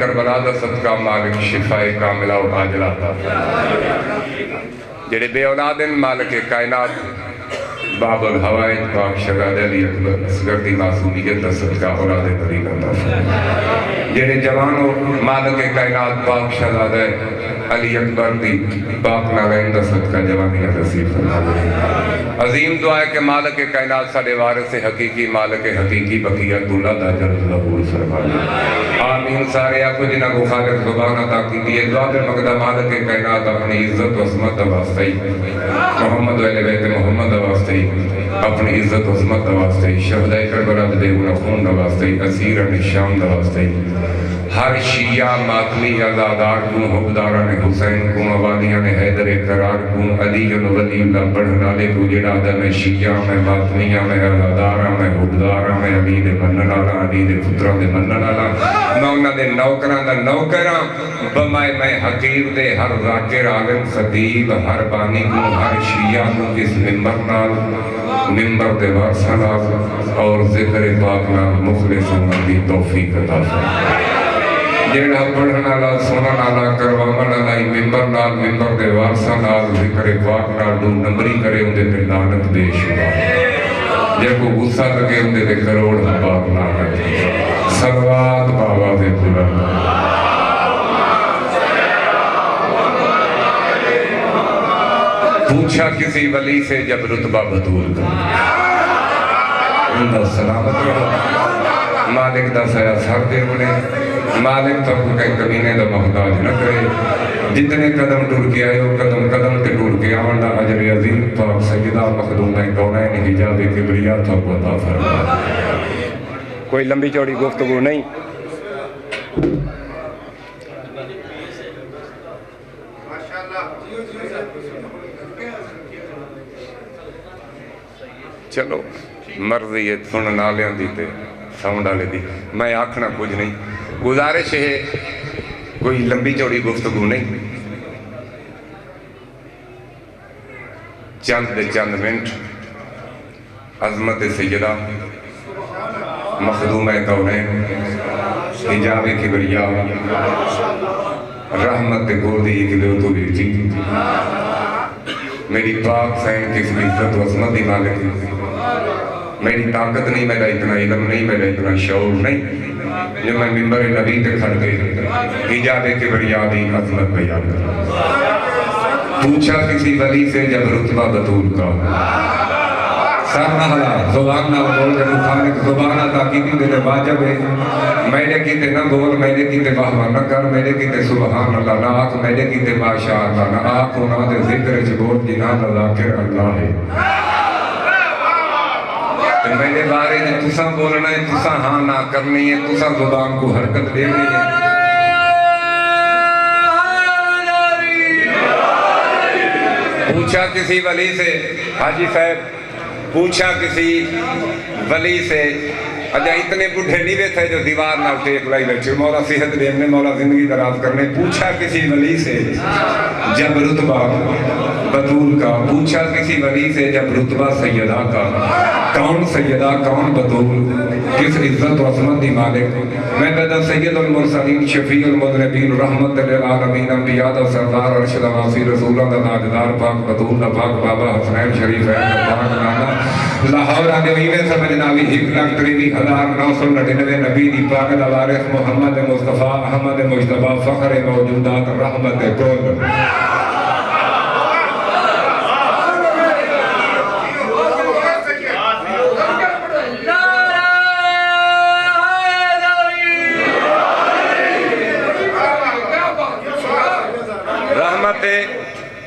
کربلا دا صدقہ مالک شفا کاملہ و عاجلہ عطا فرما جڑے بے اولادن مالک کائنات باب الحوائج پاک شہزادہ علی اکبر اصغر دی معصومیت دا صدقہ اولاد نبی عطا فرما جڑے جوانوں مالک کائنات پاک شہزادہ علی اکبر دی پاک نالین دا صدقہ جوانی نصیب فرما عظیم دعا ہے کہ مالک کائنات سارے وارث حقیقی مالک حقیقی بقیت اللہ دا جل ظہور فرما آمین سارے آپ جنہ کو خالق زبان عطا کی دیئے دعا پر مقدہ مالک کائنات اپنی عزت و عظمت واسطے محمد و بیت محمد واسطے اپنی عزت و عظمت واسطے شہداء کربلا دے گناہ خون واسطے اسیران شام واسطے ہر شیعہ ماتمی ازادار کو حبداران حسین کو موالیان حیدر قرار کو علی ولی اللہ پڑھنالے کو جڑا میں شیعہ میں ماتمیہ میں ازادارہ میں حبدارہ میں علی دے منن آلا علی دے پترہ دے منن آلا میں انہاں دے نوکران دا نوکران بمائے میں حقیر دے ہر ذاکر عالم خطیب ہر بانی کو ہر شیعہ کو اس ممبر نال ممبر دے وارثہ نال اور ذکر پاک نال مخلص دی توفیق عطا فرما جیڑا پڑھنا لا سونا نالا کروانا لائی ممبر نال ممبر دے وارثہ نال ذکر پاک نال دو نمبری کرے اندے تے لعنت بے شمار جے کو غصہ لگے اندے تے کروڑ باپ لعنت صلوات بابا دے بلند پوچھا کسی ولی سے جب رتبہ بدول کر اندہ سلامت رہو مالک دا سیا سر دے انہیں مالک تو کوئی کمینے دا محتاج نہ کرے جتنے قدم ٹور کے آئے ہو قدم قدم تے ٹور کے آوانڈا عجر عظیم پاک سیدہ مخدوم کونین حجاب کبریا تو عطا فرما کوئی لمبی چوڑی گفتگو نہیں چلو مرضی ہے سن نالیاں دیتے ساؤنڈ آلے دی میں آکھنا کچھ نہیں گزارش ہے کوئی لمبی چوڑی گفتگو نہیں چند چند منٹ عظمت سیدہ مخدوم کونین حجاب کبریا رحمت گودی کلیو تو بیٹی میری پاک سین کس عزت و عظمت دی مالک میری طاقت نہیں میرا اتنا علم نہیں میرا اتنا شعور نہیں جب میں ممبر نبی تے کھڑ کے حجاب کبریا دی عظمت بیان کروں پوچھا کسی ولی سے جب رتبہ بطول کا سر نہ ہلا زبان نہ بول کے مخالق زبان عطا کی دے واجب ہے میرے کیتے نہ بول میرے کیتے واہ نہ کر میرے کیتے سبحان اللہ نہ آکھ میرے کیتے ماشاء اللہ نہ آکھ انہاں دے ذکر چ بول جنان ذاکر اللہ ہے میرے بارے میں تساں بولنا ہے تساں ہاں نہ کرنی ہے تساں زبان کو حرکت دینی ہے پوچھا کسی ولی سے حاجی صاحب پوچھا کسی ولی سے اجا اتنے بڑھے نہیں بیٹھے جو دیوار نہ ٹیک لائی بیٹھے مولا صحت دینے مولا زندگی دراز کرنے پوچھا کسی ولی سے جب رتبہ بطول کا پوچھا کسی ولی سے جب رتبہ سیدہ کا کون سیدہ کون بطول کس عزت و عظمت دی مالک میں پیدا سید المرسلین شفیع المذنبین رحمت للعالمین انبیاء دا سردار ارشد واسی رسولہ دا تاجدار پاک بطول دا پاک بابا حسنین شریف ہے پاک نانا لاہور آنے ویوے سمجھ ناوی 1,93,999 نبی دی پاک دا وارث محمد مصطفیٰ احمد مجتبہ فخر موجودات رحمت کل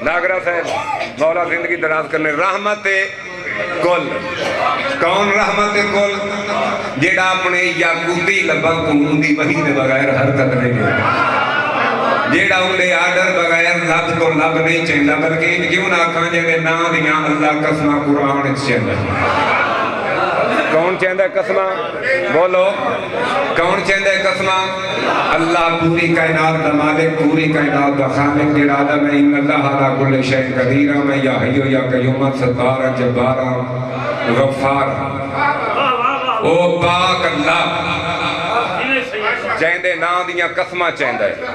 ناگرہ صاحب مولا زندگی دراز کرنے رحمت کل کون رحمت کل جیڑا اپنے یاقوتی لبا قانون دی وحی دے بغیر حرکت نہیں گیا جیڑا انہیں آڈر بغیر لب کو لب نہیں چاہتا بلکہ کیوں نہ کھانجے دے نا دیاں اللہ قسمہ قرآن چاہتا کون چاہتا ہے قسمہ بولو کون چاہتا ہے قسمہ اللہ پوری کائنات دا مالک پوری کائنات دا خالق جرادہ میں ان اللہ علا کل شیء قدیر میں یا حیو یا قیوم ستار جبار غفار او پاک اللہ جیندے نا دیاں قسمہ چیندہ ہے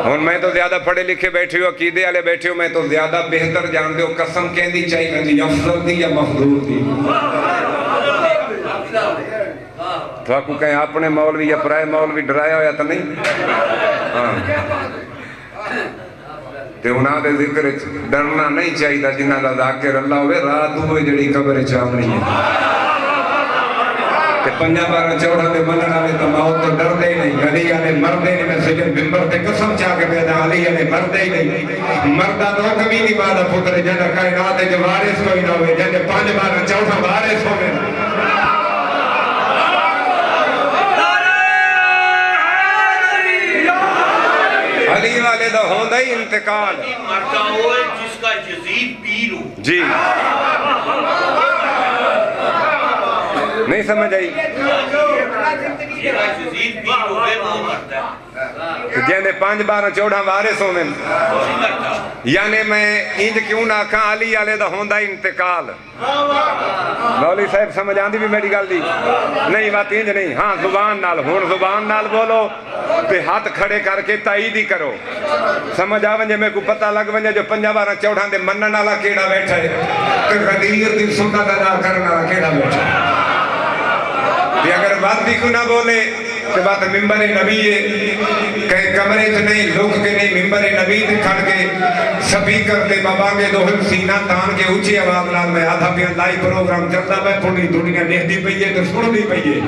ہون میں تو زیادہ پڑھے لکھے بیٹھے ہو عقیدے والے بیٹھے ہو میں تو زیادہ بہتر جانتے ہو قسم کہندی چاہیے دی افضل دی یا مفضول دی تو آپ کو کہیں اپنے مولوی یا پرائے مولوی ڈرایا ہویا تو نہیں تے انہاں دے ذکر ڈرنا نہیں چاہیے جنہاں دا ذاکر اللہ ہوئے رات ہوئے جڑی قبر چامنی ہے تے پنجا بارہ چوڑا دے مننا میں تو موت تو ڈر دے نہیں علی آنے مردے نہیں میں سجن ممبر تے قسم چاہ کے پیدا علی آنے مردے ہی نہیں مردہ تو کمی نہیں بادا پتر جنہ کائنات جو وارث کوئی نہ ہوئے جنہ پنج بارہ چوڑا وارث ہوئے علی والے دا ہوندہ ہی انتقال مردہ ہوئے جس کا یزید پیر ہو جی نہیں سمجھ آئی جینے 5 12 14 وارث ہوں میں یعنی میں انج کیوں نہ کھاں علی آلے دا ہوندہ انتقال مولی صاحب سمجھ آندھی بھی میری گل دی نہیں بات انج نہیں ہاں زبان نال بولو تے ہاتھ کھڑے کر کے تائید ہی کرو سمجھ آونجے میں کو پتہ لگ ونجے جو 5 12 14 دے منن والا کیڑا بیٹھا ہے تے غدیر دی سنت ادا کرن والا کیڑا بیٹھا ہے اگر بات بھی کو نہ بولے تو بات ممبر نبی ہے کہیں کمرے سے نہیں لوگ کے نہیں ممبر نبی تے کھڑ کے سپیکر تے بابا کے دوہل سینہ تان کے اونچی آواز نال میں آدھا بھی لائی پروگرام چلتا میں پوری دنیا دیکھتی پئی ہے تو سن دی پئی ہے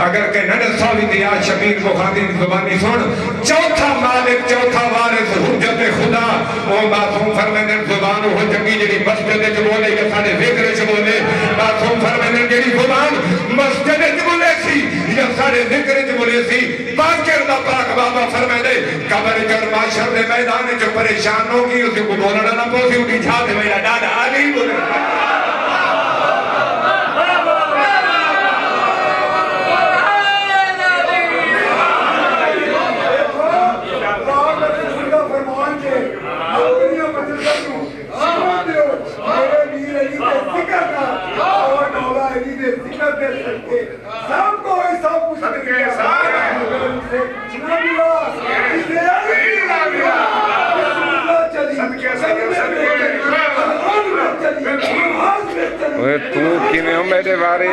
اگر کہ نڈر صاحب تے آج شبیر بخاری کی زبانی سن چوتھا مالک چوتھا وارث حجت خدا وہ معصوم فرماندن زبان وہ جنگی جڑی مسجد وچ بولے یا ساڈے ذکر وچ بولے معصوم فرماندن جڑی زبان مسجد وچ بولے سی یا ساڈے ذکر وچ بولے سی باقر دا پاک بابا فرمائے قبر کر معاشر دے میدان جو پریشان ہوگی اسے کو بولنا نہ پوسی اٹھی جھاتے میرا ڈاڈا علی بولے تو کیویں ہو میرے بارے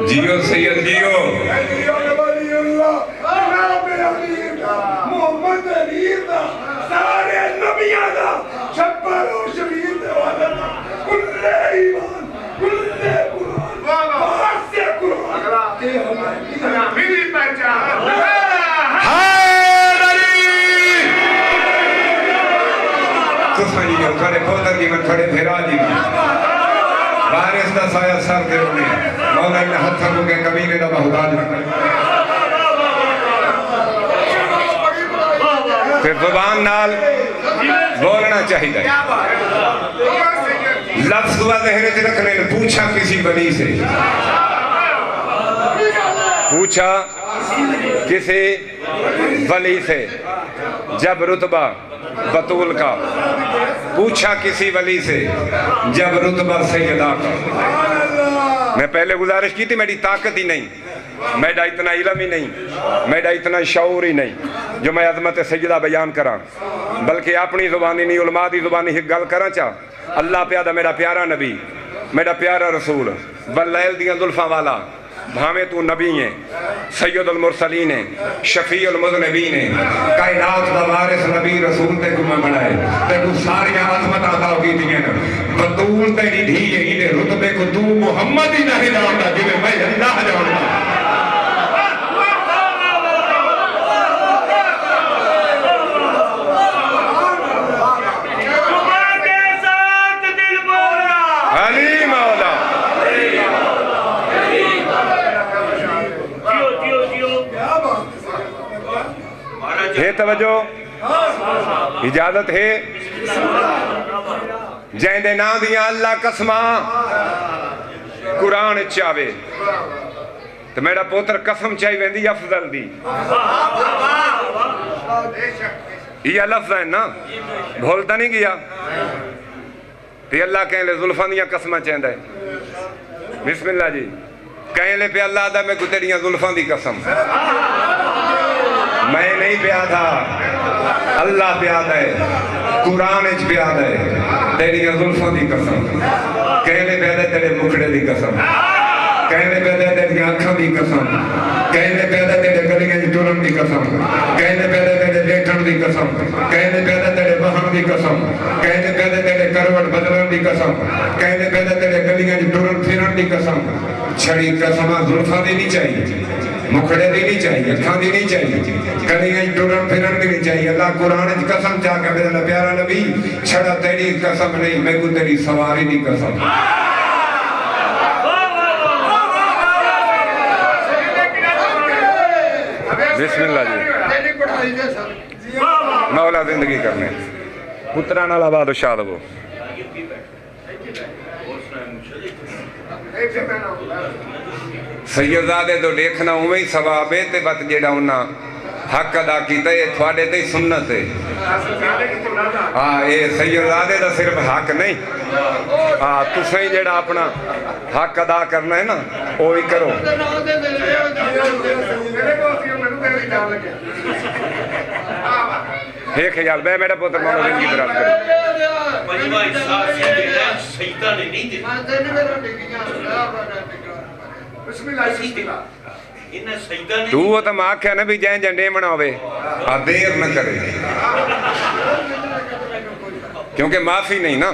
جیو سید جیو محمد علی دا سارے نبیاں دا شبر و شبیر دے والا کل ایمان کل قرآن باہر سے قرآن تے ہمیں پہچان کسانی جو کھڑے پوتر جی من کھڑے پھیرا جی وارث دا سایہ سر دے ہونے مولا انہیں ہتھا کو کے کبیرے دا بہتاج رکھا پھر زبان نال بولنا چاہیے لفظ دعا ذہن سے رکھنے نے پوچھا کسی ولی سے پوچھا کسی ولی سے جب رتبہ بطول کا پوچھا کسی ولی سے جب رتبہ سیدہ کا میں پہلے گزارش کی تھی میری طاقت ہی نہیں میڈا اتنا علم ہی نہیں میڈا اتنا شعور ہی نہیں جو میں عظمت سیدہ بیان کراں بلکہ اپنی زبانی نہیں علماء دی زبانی ہی گل کراں چاہ اللہ پیادہ میرا پیارا نبی میرا پیارا رسول باللیل دیاں ظلفاں والا بھامے تو نبی ہیں سید المرسلین ہیں شفیع المذنبین ہیں کائنات دا وارث نبی رسول تے کو میں بنائے تے تو ساری عظمت عطا کی دیئے نا بطول تیری دھی ہے ہی رتبے کو تو محمد ہی نہیں جانتا جنہیں میں اللہ جانتا ہے توجہ اجازت ہے جیندے نا دیاں اللہ قسمہ قرآن چاہوے تو میرا پوتر قسم چاہی ویندی افضل دی یہ لفظ ہے نا بھولتا نہیں گیا تو اللہ کہیں لے ظلفان دیا قسمہ چاہندہ ہے بسم اللہ جی کہیں لے پہ اللہ دا میں کو تیریاں ظلفان دی قسم میں نہیں پیا تھا اللہ پیا ہے قرآن اچ پیا ہے تیریاں ظلفان دی قسم کہیں لے پہ تیرے مکھڑے دی قسم کہیں لے پہ تیری آنکھاں دی قسم کہیں لے پہ تیرے گلیاں دی ٹرن دی قسم کہیں لے پہ تیرے لیٹن دی قسم کہیں لے پہ تیرے بہن دی قسم کہیں لے پہ تیرے کروٹ بدلن دی قسم کہیں لے پہ تیرے گلیاں دی ٹرن پھرن دی قسم چھڑی قسمہ ظلفاں دی نہیں چاہیے مکھڑے دی نہیں چاہیے اکھاں دی نہیں چاہیے گلیاں دی ٹرن پھرن دی نہیں چاہیے اللہ قرآن دی قسم چاہ کے میرا پیارا نبی چھڑا تیری قسم نہیں میں کو تیری سواری دی قسم بسم اللہ جی مولا زندگی کرنے پتران اللہ باد و شاد وہ سیدزادے تو دیکھنا ہوں ہی ثواب ہے تے بات جیڑا ہونا حق ادا کیتا ہے تھوڑے تے سنت ہے یہ سیدزادے دا صرف حق نہیں تسیں جیڑا اپنا حق ادا کرنا ہے نا وہی کرو ایک خیال بے میرا پوتر مولا زندگی برات کرے مجمع احساس سے دینا سیدہ نے نہیں دینا تو وہ تو ماں کہنا بھی جائیں جنڈے مناوے دیر نہ کرے کیونکہ معافی نہیں نا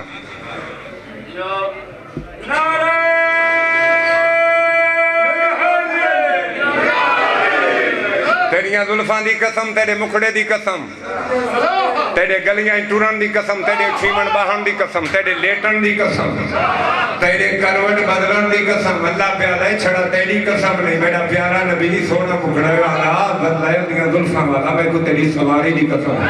تیریاں ظلفان دی قسم تیرے مکھڑے دی قسم تیرے گلیاں ٹورن دی قسم تیرے چھیمن باہن دی قسم تیرے لیٹن دی قسم تیرے کروٹ بدلن دی قسم اللہ پیارا ہے چھڑا تیری قسم نہیں میرا پیارا نبی سونا مکھڑے والا بدلائے دیاں ظلفان والا میں کو تیری سواری دی قسم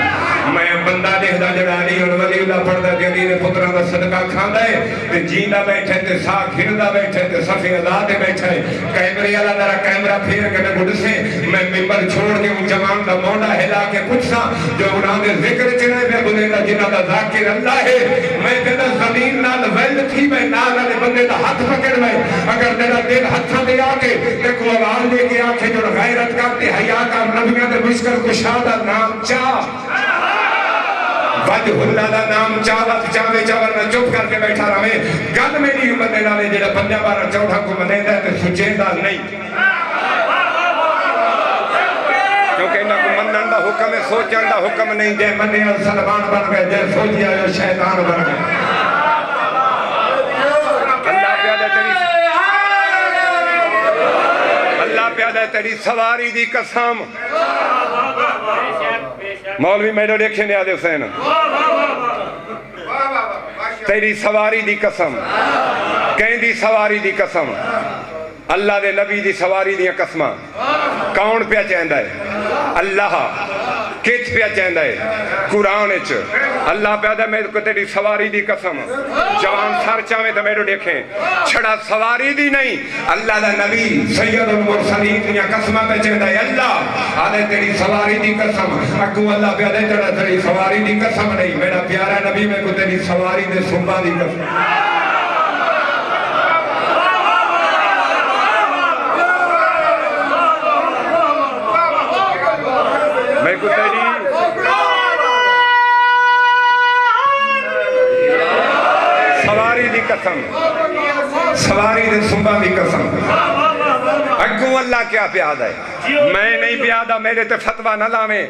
میں بندہ دیکھدا جڑا علی اور ولی اللہ پڑھدا جدی نے پتراں دا صدقہ کھاندا ہے تے جیندا بیٹھے تے سا کھڑدا بیٹھے تے صفے اللہ تے بیٹھے کیمرے والا ذرا کیمرہ پھیر کے گڈ سے میں ممبر چھوڑ کے ان جوان دا موڈا ہلا کے پوچھا جو انہاں دے ذکر چنے پہ بولے گا جنہاں دا ذاکر اللہ ہے میں تیرا زمین نال ویل تھی میں نال والے بندے دا ہاتھ پکڑ میں اگر تیرا دل ہتھاں دے آ کے دیکھو آواز دے کے آنکھیں جو غیرت کرتے حیا کا نبیوں دے مشکل کشا دا نام چاہ وجہ اللہ دا نام چاوت چاوے چاور نہ چپ کر کے بیٹھا رہے گل میری بندے نالے جڑا پنجا بارہ چوڑا کو منے دے تے سچیندہ نہیں کیونکہ انہاں کو منن دا حکم ہے سوچن دا حکم نہیں جے منے سلمان بن گئے جے سوچی آئے شیطان بن گئے اللہ پیادہ تیری سواری دی قسم مولوی میڈو دیکھے نے آدھے حسین تیری سواری دی قسم کہیں دی سواری دی قسم اللہ دے نبی دی سواری دیا قسمہ کون پہ چاہندہ ہے اللہ کت پہ چاہندہ ہے قرآن اچھ اللہ پہ آدھا میں تیری سواری دی قسم جوان سار چاہمیں تو میرے دیکھیں چھڑا سواری دی نہیں اللہ دا نبی سید المرسلین دیا قسمہ پہ چاہندہ ہے اللہ آدھے تیری سواری دی قسم اکو اللہ پہ آدھے تیری سواری دی قسم نہیں میرا پیارا نبی میں کو تیری سواری دے سنبا دی قسم میں کو تیری سواری دی قسم سواری دے سنبا دی قسم اگوں اللہ کیا پیادہ ہے میں نہیں پیادہ میرے تے فتوہ نہ لاویں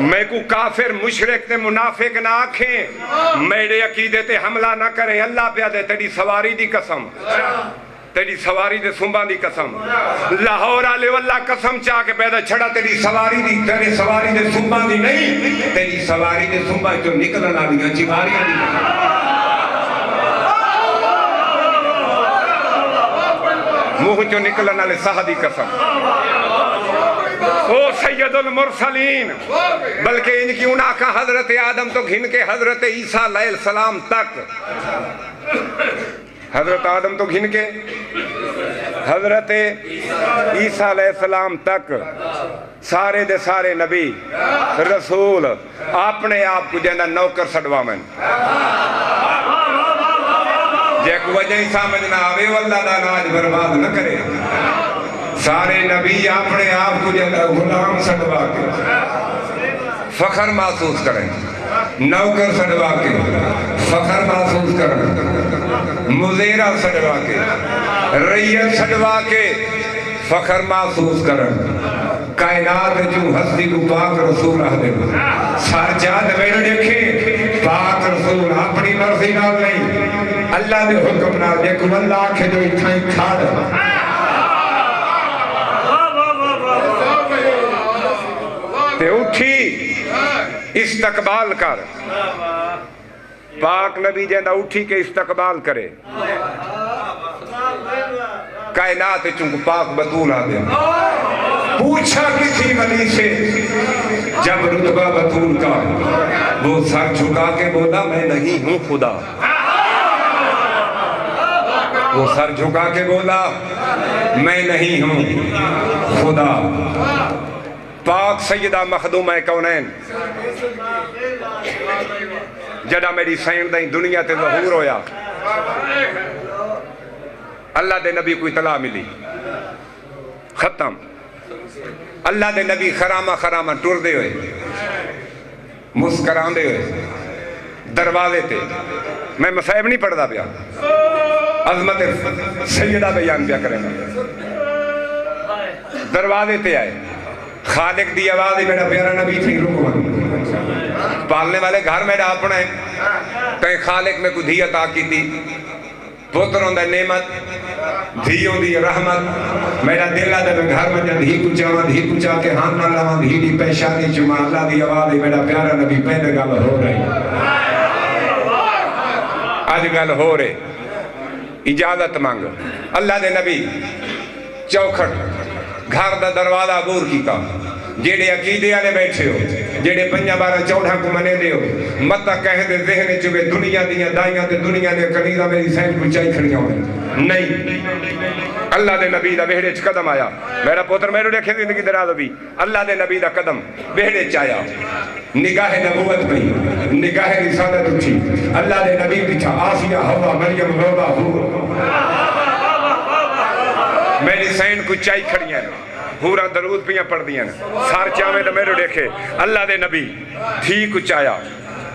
میں کو کافر مشرک تے منافق نہ آکھیں میرے عقیدے تے حملہ نہ کریں اللہ پیادہ تیری سواری دی قسم تیری سواری دے سنبان دی قسم لاہور آلے واللہ قسم چاہ کے پیدا چھڑا تیری سواری دی تیری سواری دے سنبان دی نہیں تیری سواری دے سنبان جو نکلنا دیاں چماریاں دی موہ جو نکلنا لے سہا دی قسم او سید المرسلین بلکہ ان کی انہا کا حضرت آدم تو گھن کے حضرت عیسیٰ علیہ السلام تک حضرت آدم تو گھن کے حضرت عیسیٰ علیہ السلام تک سارے دے سارے نبی رسول اپنے آپ کو جینا نوکر سڑوا میں جے کو وجہ ہی سامجھنا آوے واللہ دا ناج برباد نہ کرے سارے نبی اپنے آپ کو جینا غلام سڑوا کے فخر محسوس کریں نوکر سڑوا کے فخر محسوس کریں مزیرہ سڑوا کے ریت سڑوا کے فخر محسوس کریں کائنات جو ہستی کو پاک رسول آدھے سار چاہت میرے دیکھیں پاک رسول اپنی مرضی نال نہیں اللہ دے حکم نال دیکھو اللہ آنکھیں جو اتھائیں کھاڑ تے اٹھی استقبال کر پاک نبی جیندہ اٹھی کے استقبال کرے کائنات چونکہ پاک بطول آدھے پوچھا کسی ولی سے جب رتبہ بطول کا وہ سر جھکا کے بولا میں نہیں ہوں خدا وہ سر جھکا کے بولا میں نہیں ہوں خدا پاک سیدہ مخدومہ کونین جڑا میری سین دیں دنیا تے ظہور ہویا اللہ دے نبی کو اطلاع ملی ختم اللہ دے نبی خرامہ خرامہ ٹور دے ہوئے مسکران دے ہوئے دروازے تے میں مصائب نہیں پڑھ دا پیا عظمت سیدہ بیان پیا کریں دروازے تے آئے خالق دی آواز میرا پیارا نبی تھی رکو پالنے والے گھر میرا اپنا ہے کہیں خالق میں کوئی دھی عطا کی تھی پوتروں دا نعمت دھیوں دی رحمت میرا دل آدھے میں گھر میں جا دھی کو چاہ کے ہاں نہ لاؤں دھی دی پیشانی چما اللہ دی آواز میرا پیارا نبی پہلے گل ہو رہی آج گل ہو رہے اجازت مانگ اللہ دے نبی چوکھٹ گھر دا دروازہ عبور کیتا جیڑے عقیدے آلے بیٹھے ہو جیڑے 5-12-14 کو منے دے ہو مطا کہہ دے ذہن چوبے دنیا دیاں دائیاں تے دنیا دے کنیرہ میری سین کو چاہی کھڑیاں ہوئے نہیں اللہ دے نبی دا بہڑے چ قدم آیا میرا پوتر میرے دیکھے زندگی دراز بھی اللہ دے نبی دا قدم بہڑے چایا نگاہ نبوت پہ نگاہ رسالت اٹھی اللہ دے نبی پیچھا آسیہ ہوا مریم روبہ ہو میری سین کو چاہی کھڑیاں پورا درود پیاں پڑھ دیاں سار چاہویں تو میرے دیکھے اللہ دے نبی دھی کو چایا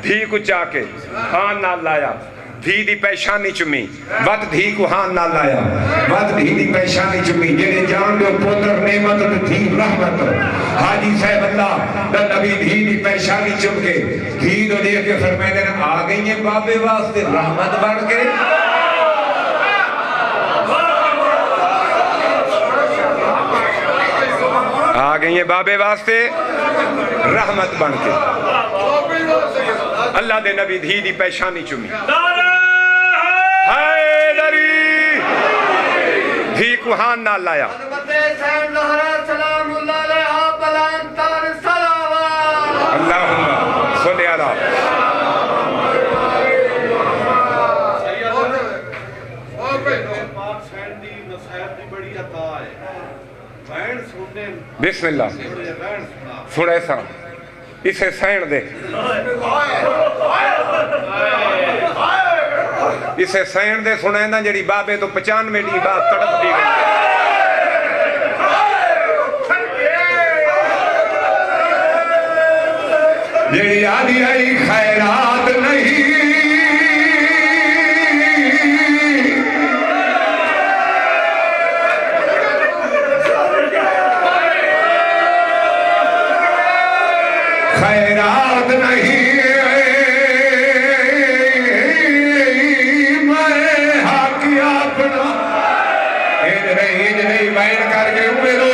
دھی کو چاہ کے ہان نال لایا دھی دی پیشانی چمی وقت دھی کو ہان نال لایا وقت دھی دی پیشانی چمی جنہیں جان دو پوتر نعمت دھی رحمت حاجی صاحب اللہ دا نبی دھی دی پیشانی چم کے دھی دو دیکھ کے فرمائے دینا آ گئی ہیں بابے واسطے رحمت بڑھ کے آ گئی ہیں بابے واسطے رحمت بن کے اللہ دے نبی دھی دی پیشانی چمی حیدری دھی کو ہان نال لایا اللہم صلی اللہ بسم اللہ سنے سا اسے سین دے اسے سین دے سنے نا جڑی بابے تو 95 دی بات تڑپ دی گئی جڑی آدھی آئی خیرات نہیں خیرات نہیں میں حاکی اپنا نہیں وین کر کے ہوئے لو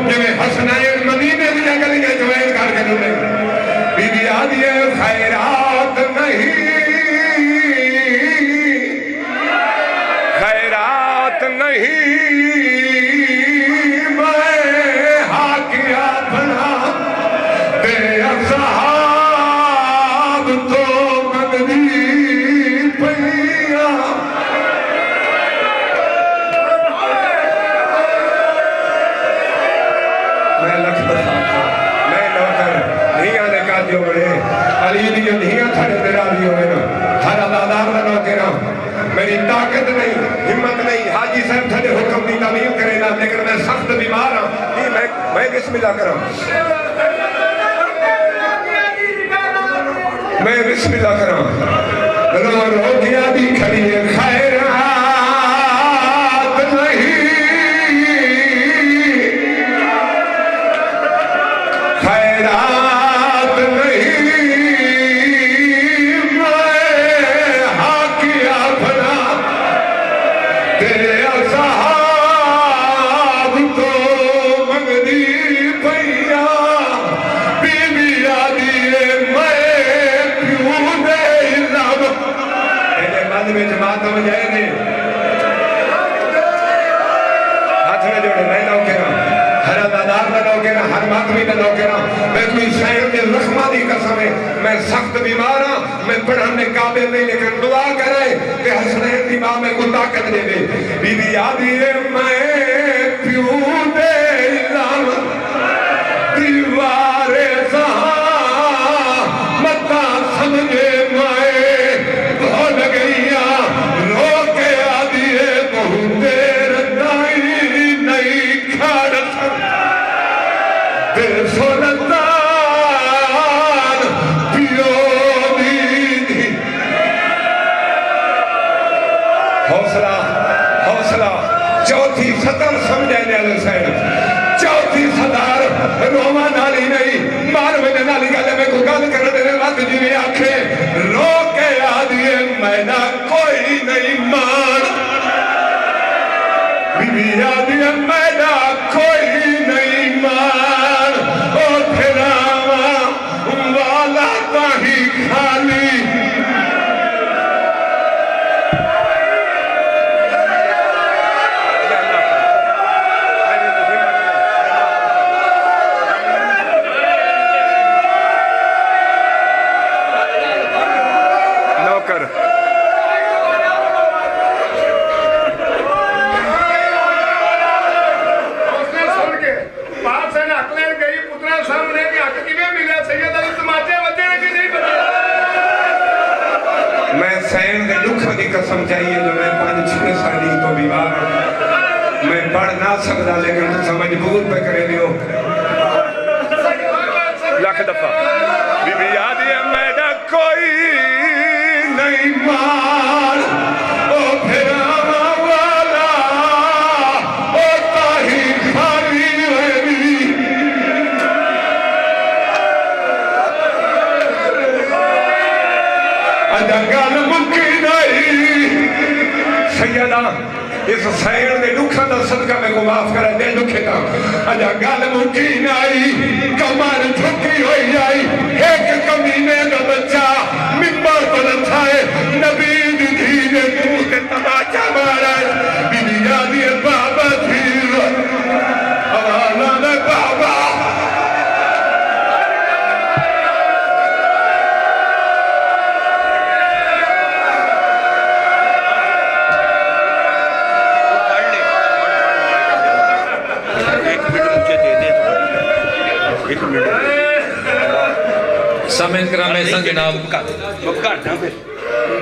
جو حسنین مدینے دیا گلیاں جو وین کر کے ہوئے بی بی آدھی ہے خیرات نہیں خیرات نہیں میں حاکی اپنا صحاب تو مدنی پہیا صاحب تھے حکم دی تعمیر کرے گا لیکن میں سخت بیمار ہوں میں بسم اللہ کروں میں بسم اللہ کروں رو رو کیا بھی کھڑی ہے خیرات نہیں خیرات نہیں میں حاکیا بنا تیرے اصحاب تو منگنی پیا بی بی آدیے میں پیوں دے علم اینے مند میں جماعت ہو جائے گے ہاتھ میں جوڑے میں نو کے رہا ہر ادادار میں نو کے رہا ہر ماتمی میں نو کے رہا میں کوئی شہر کے رحمہ دی قسم ہے میں سخت بیمار ہوں میں پڑھنے قابل نہیں لیکن دعا کرے کہ حسنین دی ماں میں کو طاقت دے دے بی بی آدیے میں پیوں دے علم دیوار سہاں متا سمجھے میں بھول گئیاں رو کے آدیے بہت دیر نہیں کھاڑ دل سلطان پیو دی حوصلہ چوتھی سطر سمجھائنے علیہ سید چوتھی سطر روما نالی نہیں مار میں نالی گالے میں کو گال کر دینے وقت جنہیں آنکھیں رو کے آدھئے مینا کوئی نہیں مان بی بی آدھئے مینا کوئی نہیں مان اور پھر آما والا تاہی خالی سین کے لکھوں دی قسم چاہیے جو میں 5-6 سالی تو بیمار ہوں میں پڑھ نہ سکتا لیکن تو مجبور پہ کرے لیو لاکھ دفعہ بی بی آدھی میڈا کوئی نہیں مار او پھر آما والا او تاہی خالی ویلی اجنگل سیدہ اس سین دے لکھاں دا صدقہ میں کو معاف کرا دے لکھے دا اجا گال ممکن آئی کمار جھکی ہوئی آئی ایک کمینے دا بچہ ممبر پر اٹھائے نبی دی دھیرے تو کے تماچا مارا بی بی آدھی بابا دھیر حوالہ میں بابا سامعین کرام احسان جناب وہ کر دیں پھر